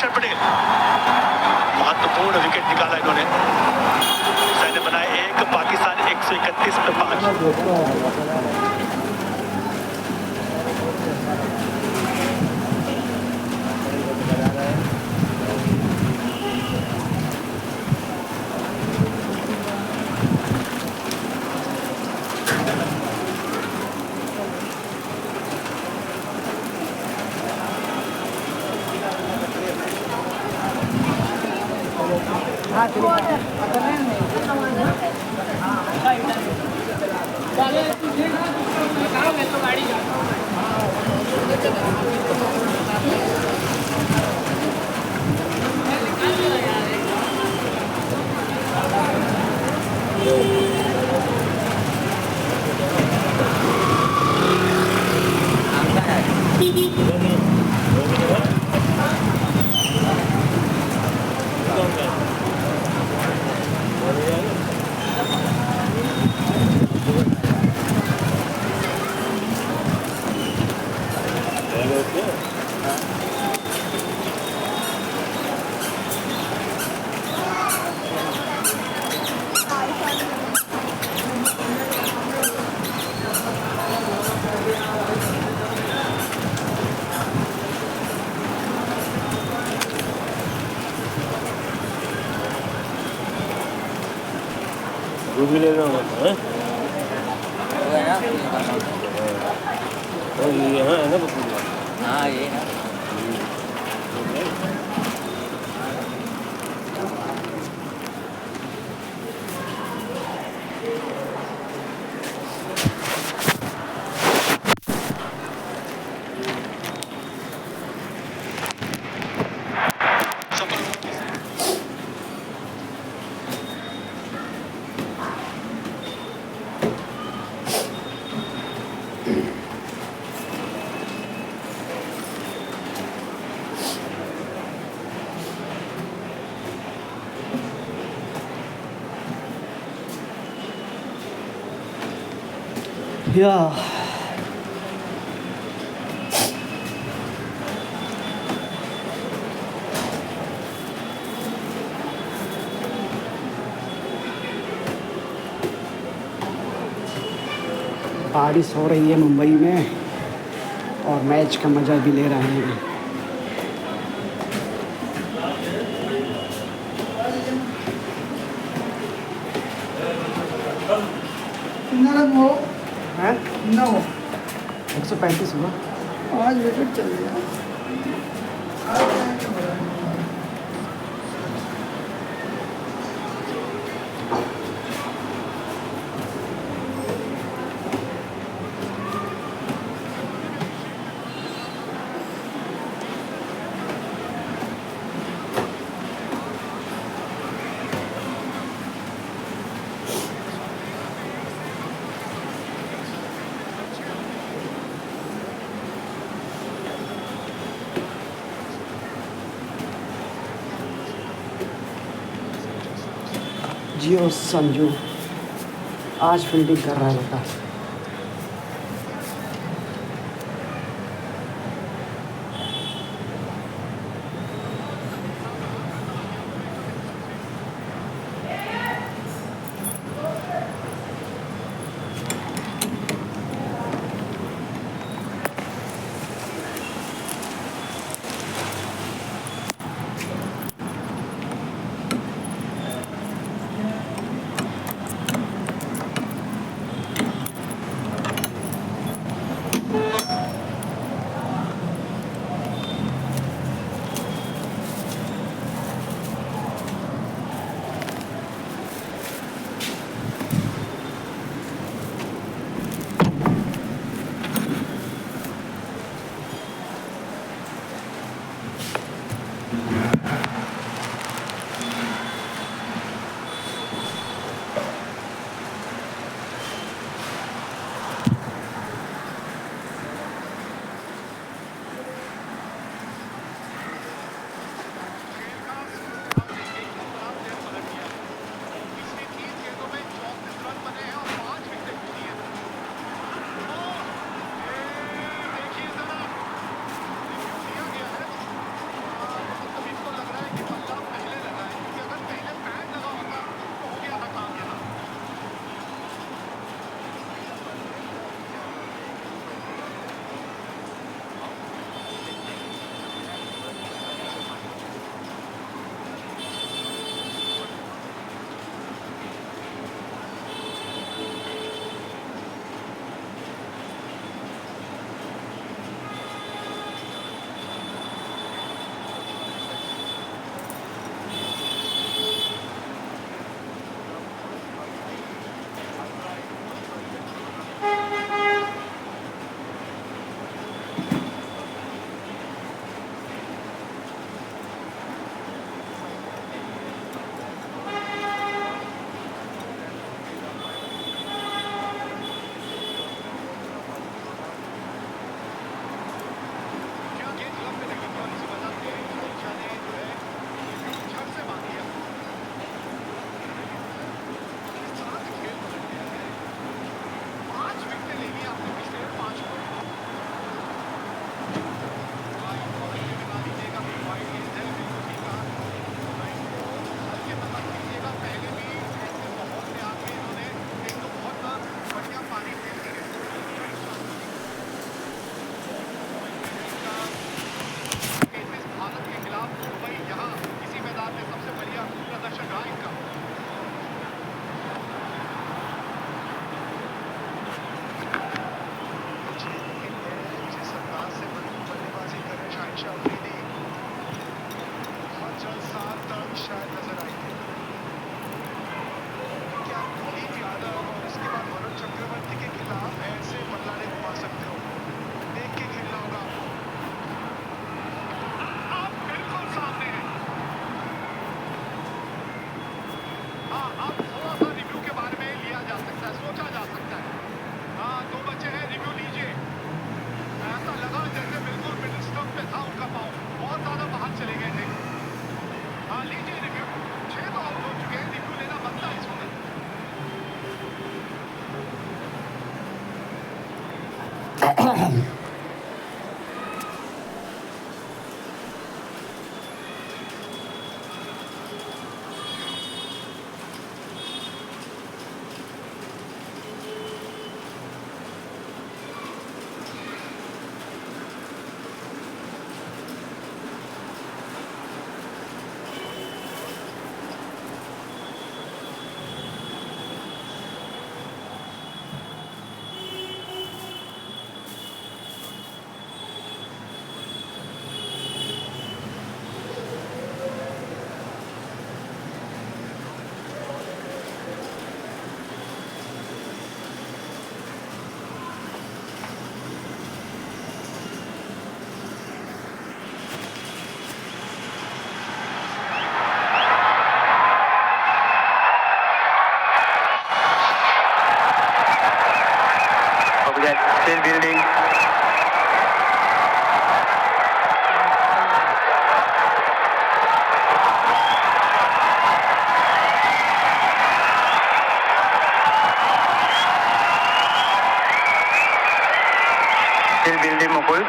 अक्षर पटेल, महत्वपूर्ण विकेट निकाला इन्होंने। सैन्य बनाए 1, पाकिस्तान 131 पे 5। भी ले रहा हूँ ये है ना बकूला। हाँ ये ना या बारिश हो रही है मुंबई में और मैच का मज़ा भी ले रहे हैं। है 135 हुआ आज विकेट चल गया। जियो संजू आज फील्डिंग कर रहा है बेटा। Still building. Still building, Mukul.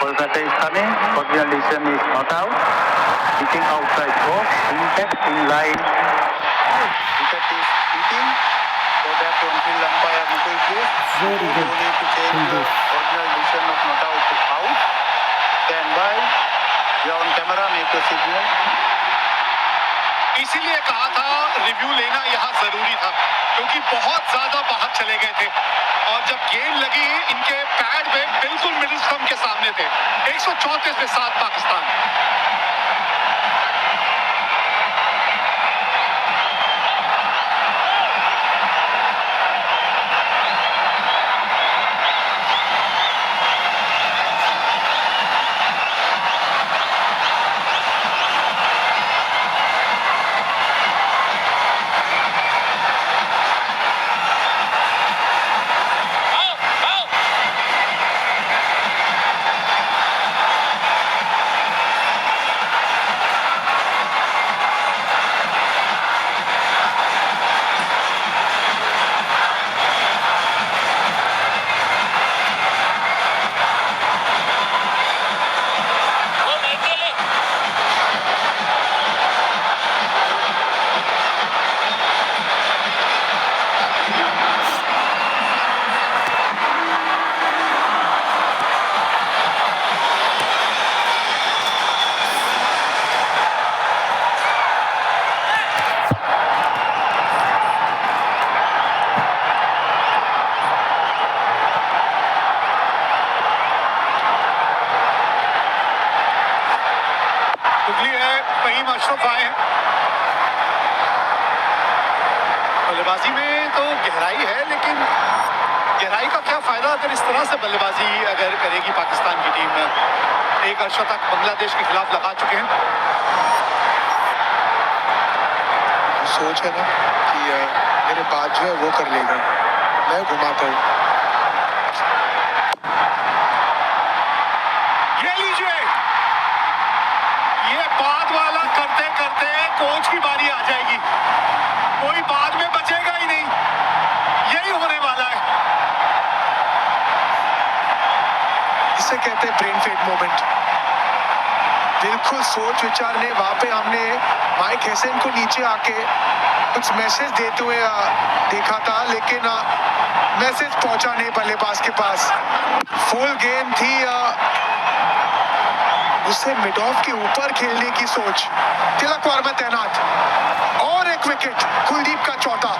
Kolkata is coming. Original decision is not out. Hitting outside box. Impact in line. Wicket is hitting. Go back to on-field umpire Mukul, please. Very good. You need to change the original decision of not out to out. Stand by. You are on camera. Make a signal. इसीलिए कहा था review लेना यहाँ जरूरी था क्योंकि बहुत ज्यादा बाहर चले गए थे और जब गेंद लगी इनके पैड में बिल्कुल मिडिल स्टंप के सामने थे 134 पे 7 पाकिस्तान। फहीम अशरफ आए हैं। बल्लेबाजी में तो गहराई है, लेकिन गहराई का क्या फायदा अगर इस तरह से बल्लेबाजी अगर करेगी पाकिस्तान की टीम। एक अर्धशतक बांग्लादेश के खिलाफ लगा चुके हैं। सोच है ना कि मेरे बाद जो है वो कर लेगा, मैं घुमाता हूँ। ये लीजिए, ये बाद वाला करते करते कोच की बारी आ जाएगी, कोई बाद में बचेगा ही नहीं, यही होने वाला है। इसे कहते हैं ब्रेन फेड मोमेंट। बिल्कुल सोच विचार ने वहां पे हमने माइक हैसन को नीचे आके कुछ मैसेज देते हुए देखा था, लेकिन मैसेज पहुंचा नहीं बल्लेबाज के पास। फुल गेम थी, उसे मिड ऑफ के ऊपर खेलने की सोच। तिलक वर्मा तैनात और एक विकेट, कुलदीप का चौथा।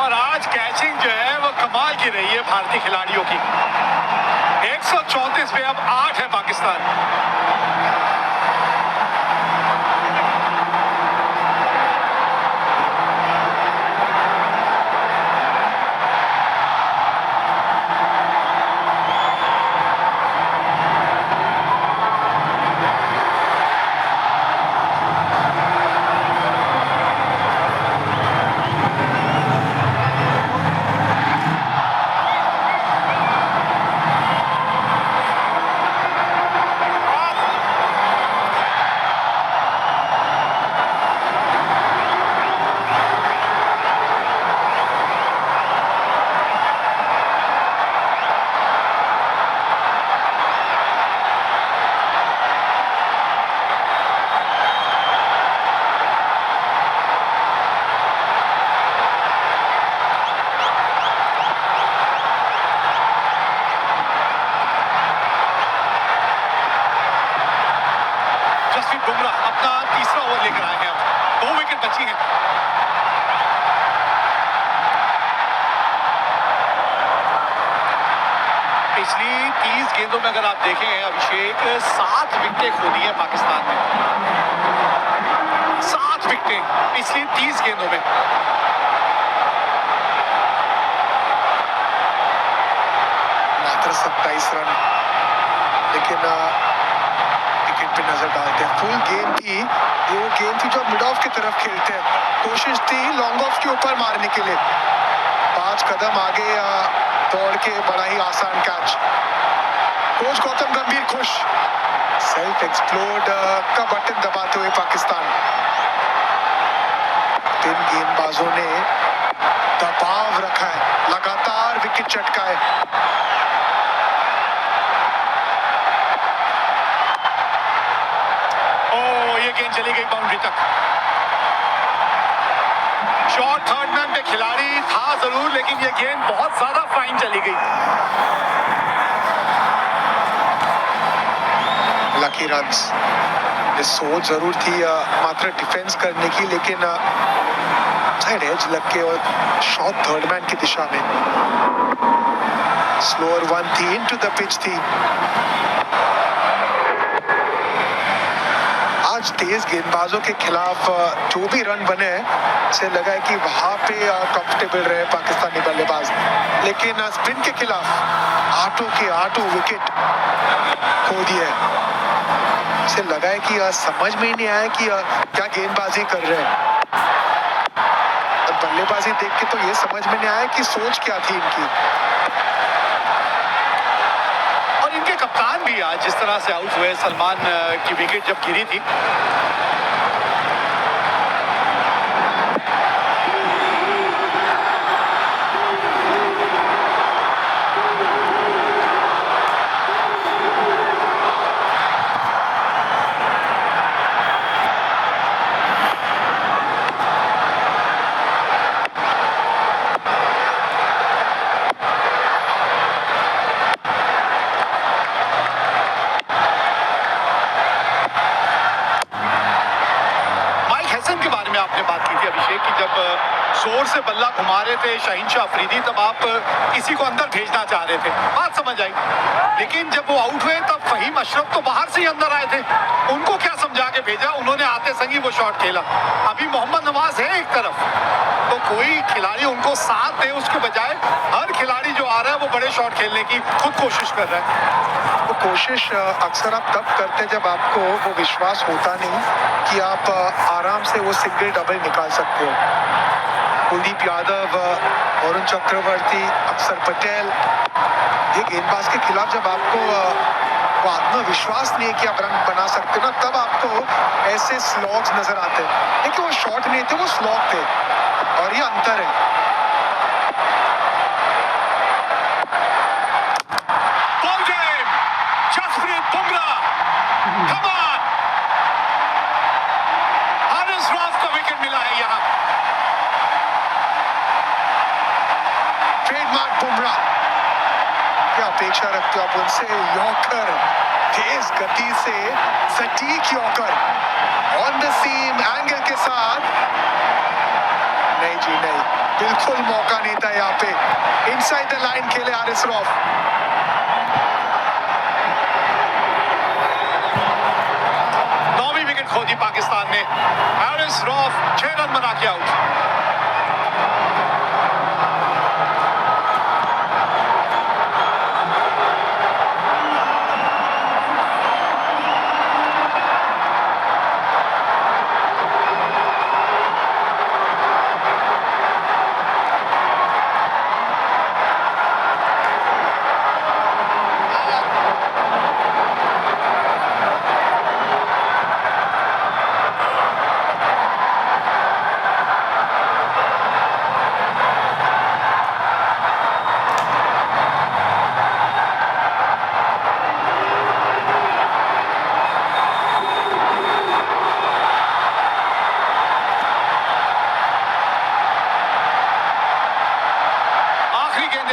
और आज कैचिंग जो है वो कमाल की रही है भारतीय खिलाड़ियों की। 134 पे अब 8 है पाकिस्तान। पिछली 30 गेंदों में अगर आप देखें अभिषेक 7 विकेटें खो दी है पाकिस्तान ने। 7 विकेटें पिछली 30 गेंदों में। मात्र 27 रन, लेकिन विकेट पे नजर डालते हैं। फुल गेम थी ये, वो गेम थी जो मिड ऑफ की तरफ खेलते हैं। कोशिश थी लॉन्ग ऑफ के ऊपर मारने के लिए, 5 कदम आगे दौड़ के बड़ा ही आसान कैच। कोच गौतम गंभीर खुश, सेल्फ एक्सप्लोड का बटन दबाते हुए पाकिस्तान। 3 गेंदबाजों ने दबाव रखा है, लगातार विकेट चटकाए। ये गेंद चली गई बाउंड्री तक। शॉट थर्ड मैन पे खिलाड़ी था जरूर, लेकिन ये गेंद बहुत ज्यादा फाइन चली गई। लकी रन्स, ये सोच जरूर थी मात्र डिफेंस करने की, लेकिन साइड एज लग के और शॉट थर्ड मैन की दिशा में। स्लोअर वन थी, इनटू द पिच थी। आज तेज गेंदबाजों के खिलाफ जो भी रन बने हैं, से लगा है कि वहां पे कंफर्टेबल रहे पाकिस्तानी बल्लेबाज, लेकिन स्पिन के खिलाफ आठों विकेट खो दिए। से लगा है कि समझ में ही नहीं आया कि क्या गेंदबाजी कर रहे हैं। और बल्लेबाजी देख के तो ये समझ में नहीं आया कि सोच क्या थी इनकी। और इनके कप्तान भी आज जिस तरह से आउट हुए, सलमान की विकेट जब गिरी थी, आपने बात की थी अभिषेक की जब जोर से बल्ला घुमा रहे थे शाहीन शाह अफरीदी, तब आप किसी को अंदर भेजना चाह रहे थे, बात समझ आई। लेकिन जब वो आउट हुए तब फहीम अशरफ तो बाहर से ही अंदर आए थे, उनको क्या समझा के भेजा, उन्होंने आते संगी वो शॉट खेला। अभी मोहम्मद नवाज है एक तरफ, तो कोई खिलाड़ी उनको साथ दे, उसके बजाय हर खिलाड़ी जो आ रहा है वो बड़े शॉट खेलने की खुद कोशिश कर रहा है। वो कोशिश अक्सर आप तब करते जब आपको वो विश्वास होता नहीं कि आप आराम से वो सिंगल डबल निकाल सकते हो। कुलदीप यादव, वरुण चक्रवर्ती, अक्षर पटेल, ये गेंदबाज के खिलाफ जब आपको वो आत्मविश्वास नहीं है कि आप रन बना सकते हो ना, तब आपको ऐसे स्लॉग्स नजर आते हैं। लेकिन वो शॉट नहीं थे, वो स्लॉग थे, और ये अंतर है। अपेक्षा रखते हो आप उनसे? यॉर्कर, तेज गति से सटीक yorker on the seam angle के साथ। नहीं जी नहीं, बिल्कुल मौका नहीं था यहाँ पे। इनसाइड द लाइन खेले हारिस रऊफ। नौवीं विकेट खो दी पाकिस्तान ने। हारिस रऊफ 6 रन बना के आउट।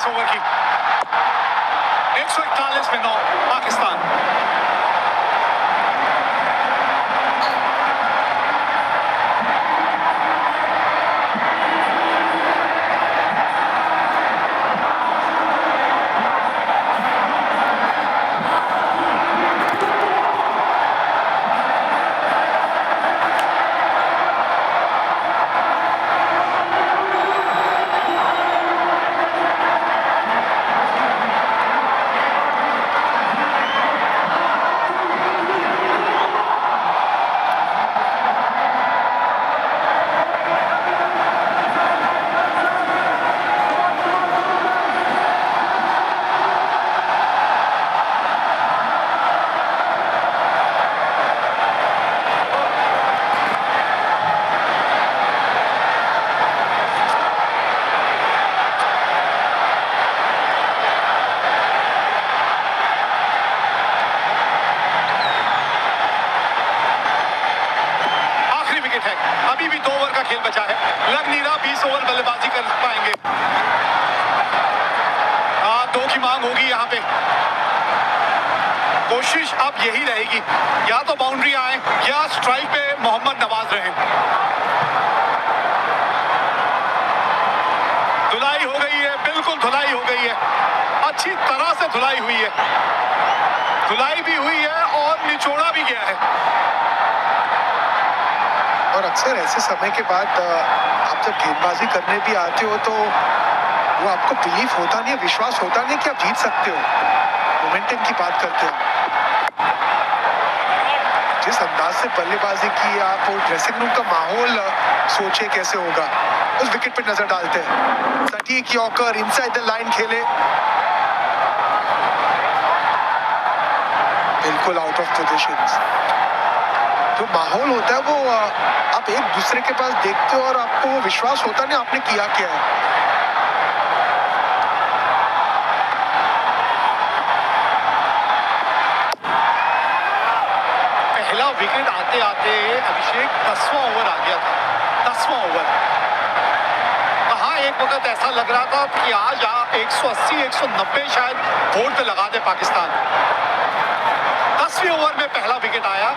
ओवर की 141 में 9 पाकिस्तान। अभी भी 2 ओवर का खेल बचा है, लग नहीं रहा 20 ओवर बल्लेबाजी कर पाएंगे। 2 की मांग होगी यहाँ पे। कोशिश अब यही रहेगी, या तो बाउंड्री आए या स्ट्राइक पे मोहम्मद नवाज रहे। धुलाई हो गई है, बिल्कुल धुलाई हो गई है, अच्छी तरह से धुलाई हुई है, धुलाई भी हुई है और निचोड़ा भी गया है। और अक्सर ऐसे समय के बाद आप जब गेंदबाजी करने भी आते हो तो वो आपको बिलीव होता नहीं है, विश्वास होता नहीं कि आप जीत सकते हो। मोमेंटम की बात करते हो, जिस अंदाज से बल्लेबाजी की आप, वो ड्रेसिंग रूम का माहौल सोचे कैसे होगा, उस विकेट पे नजर डालते हैं। सटीक यॉर्कर इनसाइड द लाइन खेले, बिल्कुल आउट ऑफ पोजीशन। जो माहौल होता है वो आप एक दूसरे के पास देखते हो और आपको वो विश्वास होता नहीं आपने किया क्या है। पहला विकेट आते आते अभिषेक 10वां ओवर आ गया था, 10वां ओवर। कहाँ एक वक्त ऐसा लग रहा था कि आज 180-190 शायद बोर्ड पे लगा दे पाकिस्तान। 10वें ओवर में पहला विकेट आया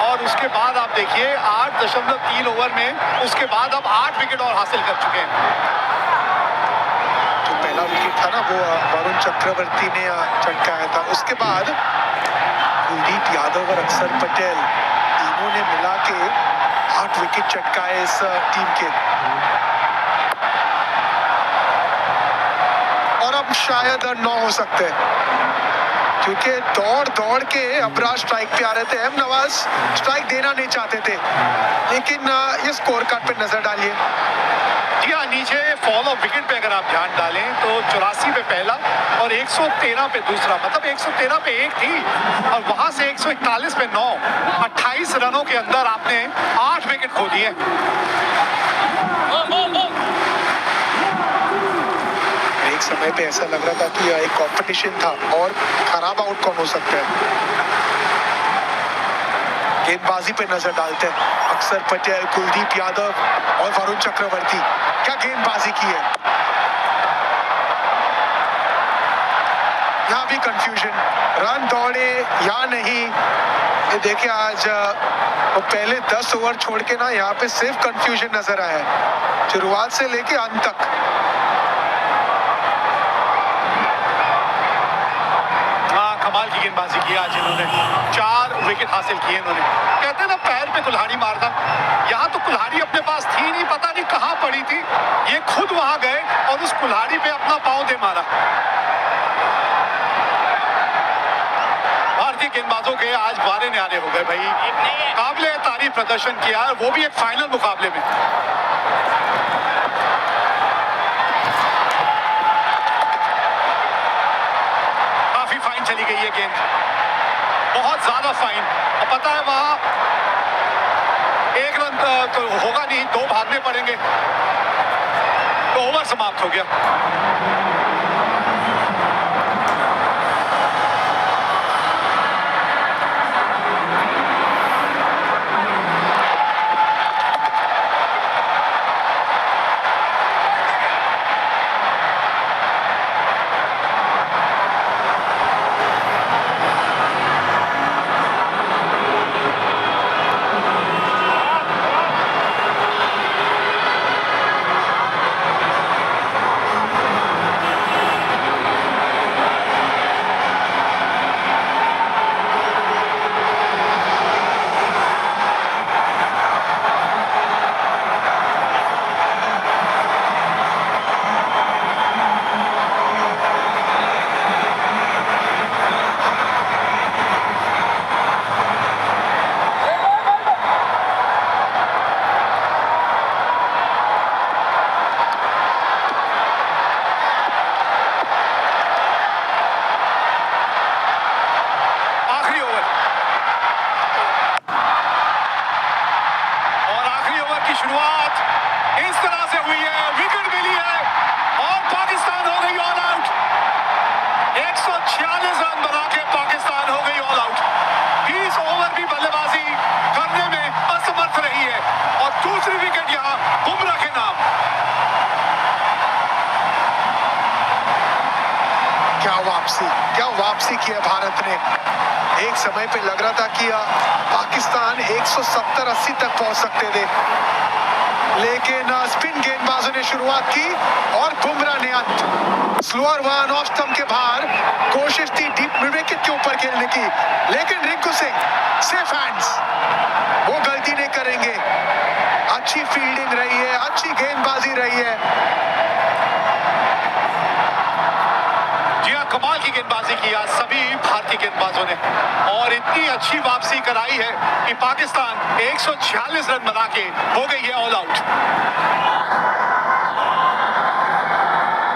और उसके बाद आप देखिए 8.3 ओवर में उसके बाद अब 8 विकेट और हासिल कर चुके हैं। जो पहला विकेट था ना वो वरुण चक्रवर्ती ने चटकाया था, उसके बाद कुलदीप यादव और अक्षर पटेल तीनों ने मिला के 8 विकेट चटकाए इस टीम के। और अब शायद 9 हो सकते हैं, क्योंकि दौड़ दौड़ के अबराज स्ट्राइक पे आ रहे थे। एम नवाज स्ट्राइक देना नहीं चाहते थे, लेकिन ये स्कोर कार्ड पे नजर डालिए। जी हाँ, नीचे फॉल ऑफ विकेट पे अगर आप ध्यान डालें तो 84 पे पहला और 113 पे दूसरा, मतलब 113 पे 1 थी और वहां से 141 पे 9, 28 रनों के अंदर आपने 8 विकेट खो दिए। एक समय पे ऐसा लग रहा था कि एक कंपटीशन था और खराब आउटकम हो सकता है। गेंदबाजी पे नजर डालते हैं, अक्षर पटेल, कुलदीप यादव और वरुण चक्रवर्ती, क्या गेंदबाजी की है। यहाँ भी कंफ्यूजन, रन दौड़े या नहीं, ये देखिए आज वो पहले 10 ओवर छोड़ के ना यहाँ पे सिर्फ कंफ्यूजन नजर आया है, शुरुआत से लेके अंत तक। कमाल की गेंदबाजी की आज इन्होंने, 4 विकेट हासिल किए इन्होंने। कहते हैं ना पैर पे कुल्हाड़ी मारना, यहाँ तो कुल्हाड़ी अपने पास थी नहीं, पता नहीं कहाँ पड़ी थी, ये खुद वहां गए और उस कुल्हाड़ी पे अपना पांव दे मारा। भारतीय गेंदबाजों के आज बारे न्यारे हो गए भाई, काबिले तारीफ प्रदर्शन किया, वो भी एक फाइनल मुकाबले में। चली गई है गेंद, बहुत ज्यादा फाइन, और पता है वहां 1 रन तो होगा नहीं, 2 भागने पड़ेंगे, तो ओवर समाप्त हो गया। तीसरी विकेट यहां बुमराह के नाम। क्या वापसी की है भारत ने। एक समय पे लग रहा था कि पाकिस्तान 170-80 तक पहुंच सकते थे, लेकिन स्पिन गेंदबाजों ने शुरुआत की और बुमराह ने अंत। स्लोअर वन ऑफ स्टंप के बाहर कोशिश थी डीप मिड विकेट के ऊपर खेलने की, लेकिन रिंकू सिंह सेफ हैंड्स, वो गलती नहीं करेंगे। अच्छी फील्डिंग रही है, अच्छी गेंदबाजी रही है। जी हाँ, कमाल की गेंदबाजी की आज सभी भारतीय गेंदबाजों ने और इतनी अच्छी वापसी कराई है कि पाकिस्तान 146 रन बना के हो गई है ऑल आउट।